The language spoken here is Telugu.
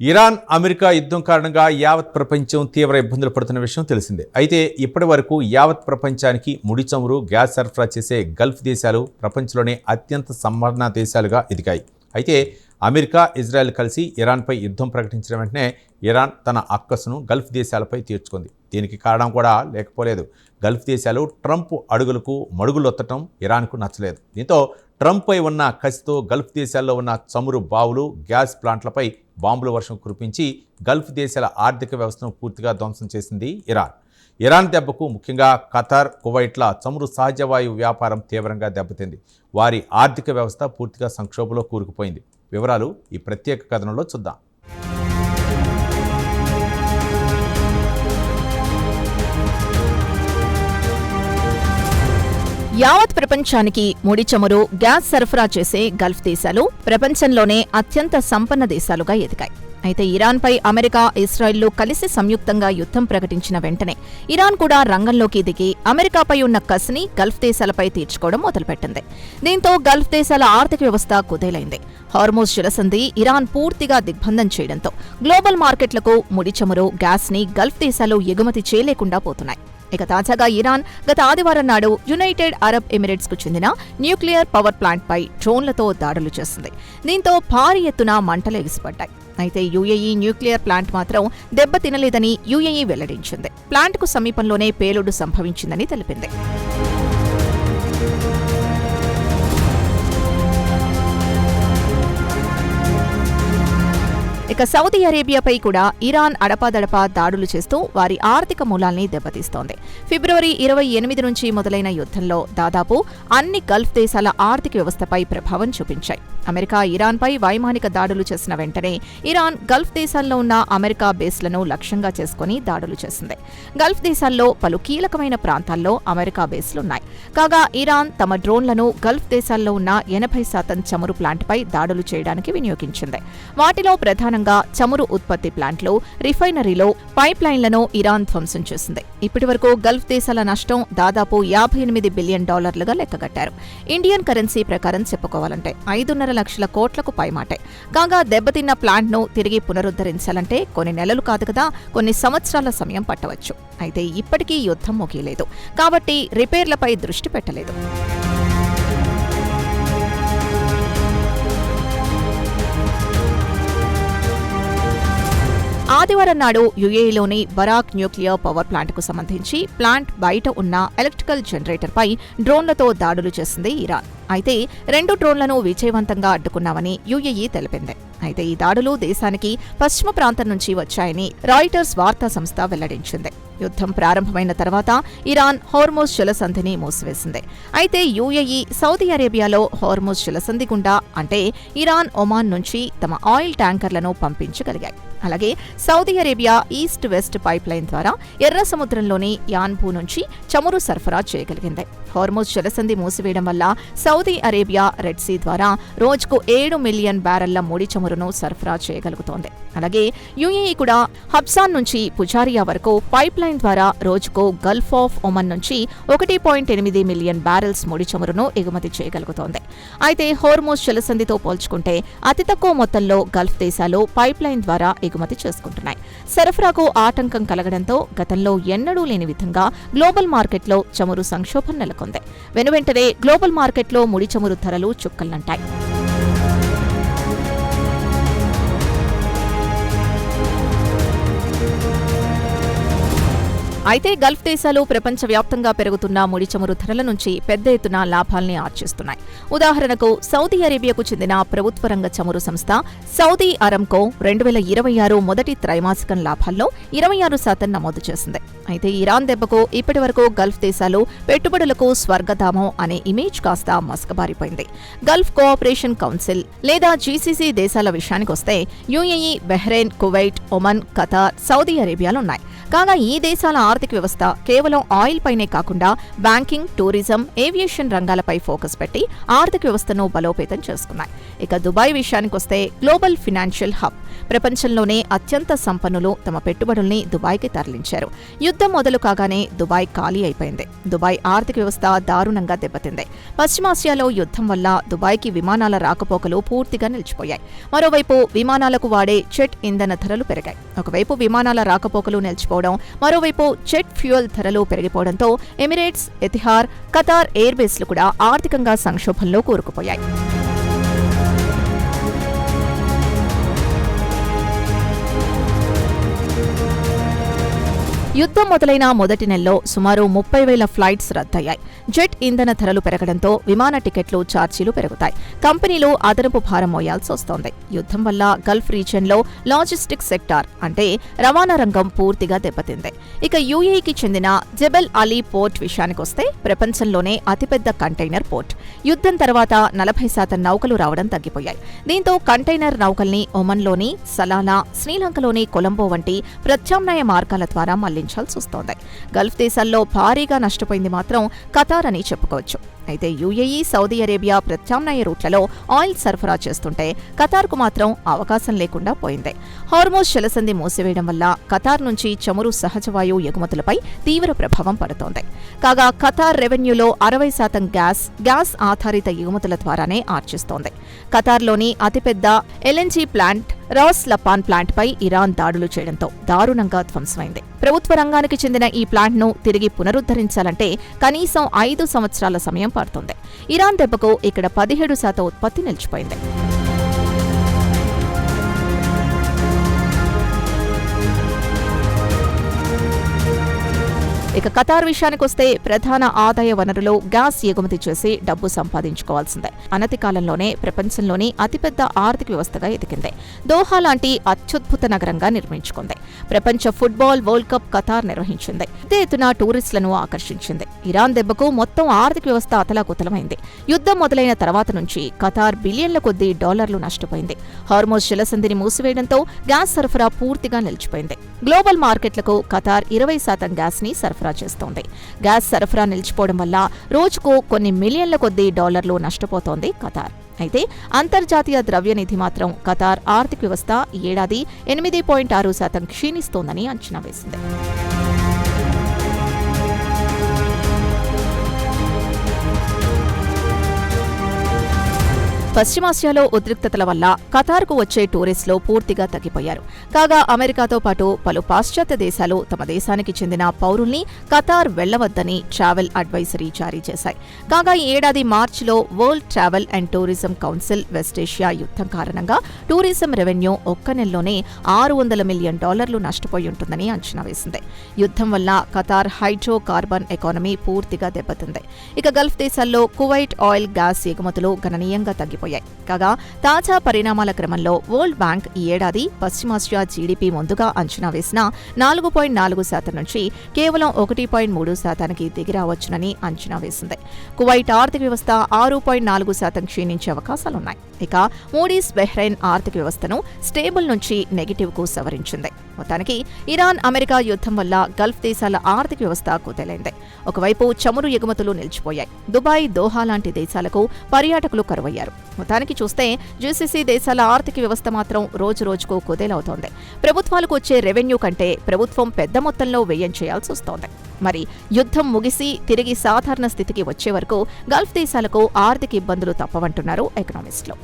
ఇరాన్ అమెరికా యుద్ధం కారణంగా యావత్ ప్రపంచం తీవ్ర ఇబ్బందులు పడుతున్న విషయం తెలిసిందే. అయితే ఇప్పటి వరకు యావత్ ప్రపంచానికి ముడి చమురు, గ్యాస్ సరఫరా చేసే గల్ఫ్ దేశాలు ప్రపంచంలోనే అత్యంత సంపన్న దేశాలుగా ఎదిగాయి. అయితే అమెరికా, ఇజ్రాయెల్ కలిసి ఇరాన్పై యుద్ధం ప్రకటించిన వెంటనే ఇరాన్ తన అక్కసును గల్ఫ్ దేశాలపై తీర్చుకుంది. దీనికి కారణం కూడా లేకపోలేదు. గల్ఫ్ దేశాలు ట్రంప్ అడుగులకు మడుగులొత్తటం ఇరాన్కు నచ్చలేదు. దీంతో ట్రంప్పై ఉన్న కసితో గల్ఫ్ దేశాల్లో ఉన్న చమురు బావులు, గ్యాస్ ప్లాంట్లపై బాంబుల వర్షం కురిపించి గల్ఫ్ దేశాల ఆర్థిక వ్యవస్థను పూర్తిగా ధ్వంసం చేసింది ఇరాన్. ఇరాన్ దెబ్బకు ముఖ్యంగా ఖతార్, కువైట్ల చమురు సహజవాయు వ్యాపారం తీవ్రంగా దెబ్బతింది. వారి ఆర్థిక వ్యవస్థ పూర్తిగా సంక్షోభంలో కూరుకుపోయింది. వివరాలు ఈ ప్రత్యేక కథనంలో చూద్దాం. యావత్ ప్రపంచానికి ముడి చమురు, గ్యాస్ సరఫరా చేసే గల్ఫ్ దేశాలు ప్రపంచంలోనే అత్యంత సంపన్న దేశాలుగా ఎదిగాయి. అయితే ఇరాన్పై అమెరికా, ఇజ్రాయెల్లు కలిసి సంయుక్తంగా యుద్ధం ప్రకటించిన వెంటనే ఇరాన్ కూడా రంగంలోకి దిగి అమెరికాపై ఉన్న కసిని గల్ఫ్ దేశాలపై తీర్చుకోవడం మొదలుపెట్టింది. దీంతో గల్ఫ్ దేశాల ఆర్థిక వ్యవస్థ కుదేలైంది. హార్మోజ్ జలసంధి ఇరాన్ పూర్తిగా దిగ్బంధం చేయడంతో గ్లోబల్ మార్కెట్లకు ముడి చమురు, గ్యాస్ని గల్ఫ్ దేశాలు ఎగుమతి చేయలేకుండా పోతున్నాయి. ఇక తాజాగా ఇరాన్ గత ఆదివారం నాడు యునైటెడ్ అరబ్ ఎమిరేట్స్కు చెందిన న్యూక్లియర్ పవర్ ప్లాంట్పై డ్రోన్లతో దాడులు చేసింది. దీంతో భారీ ఎత్తున మంటలు ఎగిసిపడ్డాయి. అయితే యుఏఈ న్యూక్లియర్ ప్లాంట్ మాత్రం దెబ్బతినలేదని యుఏఈ వెల్లడించింది. ప్లాంట్కు సమీపంలోనే పేలుడు సంభవించిందని తెలిపింది. ఇక సౌదీ అరేబియాపై కూడా ఇరాన్ అడపాదడపా దాడులు చేస్తూ వారి ఆర్థిక మూలాల్ని దెబ్బతీస్తోంది. ఫిబ్రవరి 28 నుంచి మొదలైన యుద్ధంలో దాదాపు అన్ని గల్ఫ్ దేశాల ఆర్థిక వ్యవస్థపై ప్రభావం చూపించాయి. అమెరికా ఇరాన్పై వైమానిక దాడులు చేసిన వెంటనే ఇరాన్ గల్ఫ్ దేశాల్లో ఉన్న అమెరికా బేస్లను లక్ష్యంగా చేసుకుని దాడులు చేసింది. గల్ఫ్ దేశాల్లో పలు కీలకమైన ప్రాంతాల్లో అమెరికా బేస్లున్నాయి. కాగా ఇరాన్ తమ డ్రోన్లను గల్ఫ్ దేశాల్లో ఉన్న 80% చమురు ప్లాంట్పై దాడులు చేయడానికి వినియోగించింది. వాటిలో ప్రధానంగా చమురు ఉత్పత్తి ప్లాంట్లు, రిఫైనరీలో పైప్ లైన్లను ఇరాన్ ధ్వంసం చేసింది. ఇప్పటివరకు గల్ఫ్ దేశాల నష్టం దాదాపు $58 బిలియన్ లెక్కగట్టారు. ఇండియన్ కరెన్సీ ప్రకారం చెప్పుకోవాలంటే 5.5 లక్షల కోట్లకు పైమాటే. కాగా దెబ్బతిన్న ప్లాంట్ను తిరిగి పునరుద్ధరించాలంటే కొన్ని నెలలు కాదు కదా, కొన్ని సంవత్సరాల సమయం పట్టవచ్చు. అయితే ఇప్పటికీ యుద్ధం ముగియలేదు కాబట్టి రిపేర్లపై దృష్టి పెట్టలేదు. ఆదివారం నాడు యుఏఈలోని బరాక్ న్యూక్లియర్ పవర్ ప్లాంట్కు సంబంధించి ప్లాంట్ బయట ఉన్న ఎలక్ట్రికల్ జనరేటర్పై డ్రోన్లతో దాడులు చేసింది ఇరాన్. అయితే 2 డ్రోన్లను విజయవంతంగా అడ్డుకున్నామని యుఏఈ తెలిపింది. అయితే ఈ దాడులు దేశానికి పశ్చిమ ప్రాంతం నుంచి వచ్చాయని రాయిటర్స్ వార్తా సంస్థ వెల్లడించింది. యుద్ధం ప్రారంభమైన తర్వాత ఇరాన్ హార్మోజ్ జలసంధిని మూసివేసింది. అయితే యుఏఈ, సౌదీ అరేబియాలో హార్మోజ్ జలసంధి గుండా అంటే ఇరాన్, ఒమాన్ నుంచి తమ ఆయిల్ ట్యాంకర్లను పంపించగలిగాయి. అలాగే Saudi Arabia east west pipe line ద్వారా ఎర్ర సముద్రంలోని యాన్బూ నుంచి చమురు సరఫరా చేయగలిగింది. హార్మోజ్ జలసంధి మూసివేయడం వల్ల సౌదీ అరేబియా రెడ్ సీ ద్వారా రోజుకు 7 మిలియన్ బ్యారెళ్ల ముడి చమురును సరఫరా చేయగలుగుతోంది. అలాగే యుఏఈ కూడా హబ్సాన్ నుంచి పుజారియా వరకు పైప్ లైన్ ద్వారా రోజుకు గల్ఫ్ ఆఫ్ ఒమన్ నుంచి 1.8 మిలియన్ బ్యారెల్స్ ముడి చమురును ఎగుమతి చేయగలుగుతోంది. అయితే హార్మోజ్ జలసంధితో పోల్చుకుంటే అతి తక్కువ మొత్తంలో గల్ఫ్ దేశాలు పైప్ లైన్ ద్వారా ఎగుమతి చేసుకుంటున్నాయి. సరఫరాకు ఆటంకం కలగడంతో గతంలో ఎన్నడూ లేని విధంగా గ్లోబల్ మార్కెట్లో చమురు సంక్షోభం నెలకొంది. వెనువెంటనే గ్లోబల్ మార్కెట్లో ముడి చమురు ధరలు చుక్కల్నంటాయి. అయితే గల్ఫ్ దేశాలు ప్రపంచవ్యాప్తంగా పెరుగుతున్న ముడి చమురు ధరల నుంచి పెద్ద ఎత్తున లాభాల్ని ఆర్జిస్తున్నాయి. ఉదాహరణకు సౌదీ అరేబియాకు చెందిన ప్రభుత్వ రంగ చమురు సంస్థ సౌదీ అరంకో 2026 మొదటి త్రైమాసికం లాభాల్లో 26% నమోదు చేసింది. అయితే ఇరాన్ దెబ్బకు ఇప్పటివరకు గల్ఫ్ దేశాలు పెట్టుబడులకు స్వర్గధామం అనే ఇమేజ్ కాస్త మసకబారిపోయింది. గల్ఫ్ కోఆపరేషన్ కౌన్సిల్ లేదా జీసీసీ దేశాల విషయానికొస్తే UAE, Bahrain, Kuwait, Oman, Qatar, Saudi అరేబియాలున్నాయి. కాగా ఈ దేశాల ఆర్థిక వ్యవస్థ కేవలం ఆయిల్ పైనే కాకుండా బ్యాంకింగ్, టూరిజం, ఏవియేషన్ రంగాలపై ఫోకస్ పెట్టి ఆర్థిక వ్యవస్థను బలోపేతం చేసుకున్నాయి. ఇక దుబాయ్ విషయానికొస్తే గ్లోబల్ ఫినాన్షియల్ హబ్. ప్రపంచంలోనే అత్యంత సంపన్నులు తమ పెట్టుబడుల్ని దుబాయ్కి తరలించారు. యుద్ధం మొదలు కాగానే దుబాయ్ ఖాళీ అయిపోయింది. దుబాయ్ ఆర్థిక వ్యవస్థ దారుణంగా దెబ్బతింది. పశ్చిమాసియాలో యుద్ధం వల్ల దుబాయ్కి విమానాల రాకపోకలు పూర్తిగా నిలిచిపోయాయి. మరోవైపు విమానాలకు వాడే జెట్ ఇంధన ధరలు పెరిగాయి. ఒకవైపు విమానాల రాకపోకలు నిలిచిపోవడం, మరోవైపు జెట్ ఫ్యూయల్ ధరలు పెరిగిపోవడంతో ఎమిరేట్స్, ఎతిహాద్, ఖతార్ ఎయిర్ బేస్లు కూడా ఆర్థికంగా సంక్షోభంలో కూరుకుపోయాయి. యుద్ధం మొదలైన మొదటి నెలలో సుమారు 30,000 ఫ్లైట్స్ రద్దయ్యాయి. జెట్ ఇంధన ధరలు పెరగడంతో విమాన టికెట్లు, ఛార్జీలు పెరుగుతాయి. కంపెనీలు అదనపు భారం మోయాల్సి వస్తోంది. యుద్ధం వల్ల గల్ఫ్ రీజియన్లో లాజిస్టిక్స్ సెక్టార్ అంటే రవాణా రంగం పూర్తిగా దెబ్బతింది. ఇక యూఏఈకి చెందిన జబెల్ అలీ పోర్ట్ విషయానికొస్తే ప్రపంచంలోనే అతిపెద్ద కంటైనర్ పోర్ట్. యుద్ధం తర్వాత 40% నౌకలు రావడం తగ్గిపోయాయి. దీంతో కంటైనర్ నౌకల్ని ఒమన్లోని సలాలా, శ్రీలంకలోని కొలంబో వంటి ప్రత్యామ్నాయ మార్గాల ద్వారా మళ్లించాల్సి వస్తోంది. గల్ఫ్ దేశాల్లో భారీగా నష్టపోయింది మాత్రం ఖతార్ అని చెప్పుకోవచ్చు. అయితే యూఏఈ, సౌదీ అరేబియా ప్రత్యామ్నాయ రూట్లలో ఆయిల్ సరఫరా చేస్తుంటే ఖతార్కు మాత్రం అవకాశం లేకుండా పోయింది. హార్మోజ్ జలసంధి మూసివేయడం వల్ల ఖతార్ నుంచి చమురు, సహజవాయు ఎగుమతులపై తీవ్ర ప్రభావం పడుతోంది. కాగా ఖతార్ రెవెన్యూలో 60% గ్యాస్ ఆధారిత ఎగుమతుల ద్వారానే ఆర్జిస్తోంది. ఖతార్లోని అతిపెద్ద ఎల్ఎన్జీ ప్లాంట్ రాస్ లపాన్ ప్లాంట్పై ఇరాన్ దాడులు చేయడంతో దారుణంగా ధ్వంసమైంది. ప్రభుత్వ రంగానికి చెందిన ఈ ప్లాంట్ను తిరిగి పునరుద్ధరించాలంటే కనీసం 5 సంవత్సరాల సమయం పడుతుంది. ఇరాన్ దెబ్బకు ఇక్కడ 17% ఉత్పత్తి నిలిచిపోయింది. ఇక ఖతార్ విషయానికొస్తే ప్రధాన ఆదాయ వనరులు గ్యాస్ ఎగుమతి చేసి డబ్బు సంపాదించుకోవాల్సిందే. అనతి కాలంలోనే ప్రపంచంలోని అతిపెద్ద ఆర్థిక వ్యవస్థగా ఎదిగింది. దోహా లాంటి అత్యద్భుత నగరంగా నిర్మించుకుంది. ప్రపంచ ఫుట్బాల్ వరల్డ్ కప్ ఖతార్ నిర్వహించింది. పెద్ద ఎత్తున టూరిస్టులను ఆకర్షించింది. ఇరాన్ దెబ్బకు మొత్తం ఆర్థిక వ్యవస్థ అతలాకుతలమైంది. యుద్ధం మొదలైన తర్వాత నుంచి ఖతార్ బిలియన్ల కొద్దీ డాలర్లు నష్టపోయింది. హార్మోజ్ జలసంధిని మూసివేయడంతో గ్యాస్ సరఫరా పూర్తిగా నిలిచిపోయింది. గ్లోబల్ మార్కెట్లకు ఖతార్ 20% గ్యాస్ని సరఫరా చేస్తోంది. గ్యాస్ సరఫరా నిలిచిపోవడం వల్ల రోజుకు కొన్ని మిలియన్ల కొద్దీ డాలర్లు నష్టపోతోంది ఖతార్. అయితే అంతర్జాతీయ ద్రవ్యనిధి మాత్రం ఖతార్ ఆర్థిక వ్యవస్థ ఈ ఏడాది 8.6% క్షీణిస్తోందని అంచనా వేసింది. పశ్చిమాసియాలో ఉద్రిక్తతల వల్ల ఖతార్కు వచ్చే టూరిస్టులు పూర్తిగా తగ్గిపోయారు. కాగా అమెరికాతో పాటు పలు పాశ్చాత్య దేశాలు తమ దేశానికి చెందిన పౌరుల్ని ఖతార్ వెళ్లవద్దని ట్రావెల్ అడ్వైజరీ జారీ చేశాయి. కాగా ఈ ఏడాది మార్చిలో world travel and tourism council West Asia యుద్ధం కారణంగా టూరిజం రెవెన్యూ ఒక్క నెలలోనే $600 మిలియన్ నష్టపోయి ఉంటుందని అంచనా వేసింది. యుద్ధం వల్ల ఖతార్ హైడ్రో కార్బన్ ఎకానమీ పూర్తిగా దెబ్బతింది. ఇక గల్ఫ్ దేశాల్లో కువైట్ ఆయిల్, గ్యాస్ ఎగుమతులు గణనీయంగా తగ్గిపోయాయి. కాగా తాజా పరిణామాల క్రమంలో వరల్డ్ బ్యాంక్ ఈ ఏడాది పశ్చిమాసియా జీడీపీ ముందుగా అంచనా వేసిన 4.4% నుంచి కేవలం 1.3%కి దిగిరావచ్చునని అంచనా వేసింది. కువైట్ ఆర్థిక వ్యవస్థ 6.4% క్షీణించే అవకాశాలున్నాయి. ఇక మూడీస్ బెహ్రెయిన్ ఆర్థిక వ్యవస్థను స్టేబుల్ నుంచి నెగటివ్కు సవరించింది. మొత్తానికి ఇరాన్, అమెరికా యుద్ధం వల్ల గల్ఫ్ దేశాల ఆర్థిక వ్యవస్థ కుదేలైంది. ఒకవైపు చమురు ఎగుమతులు నిలిచిపోయాయి. దుబాయ్, దోహా లాంటి దేశాలకు పర్యాటకులు కరువయ్యారు. మొత్తానికి చూస్తే జీసీసీ దేశాల ఆర్థిక వ్యవస్థ మాత్రం రోజురోజుకు కుదేలవుతోంది. ప్రభుత్వాలకు వచ్చే రెవెన్యూ కంటే ప్రభుత్వం పెద్ద మొత్తంలో వ్యయం చేయాల్సి వస్తోంది. మరి యుద్ధం ముగిసి తిరిగి సాధారణ స్థితికి వచ్చే వరకు గల్ఫ్ దేశాలకు ఆర్థిక ఇబ్బందులు తప్పవంటున్నారు ఎకనామిస్టులు.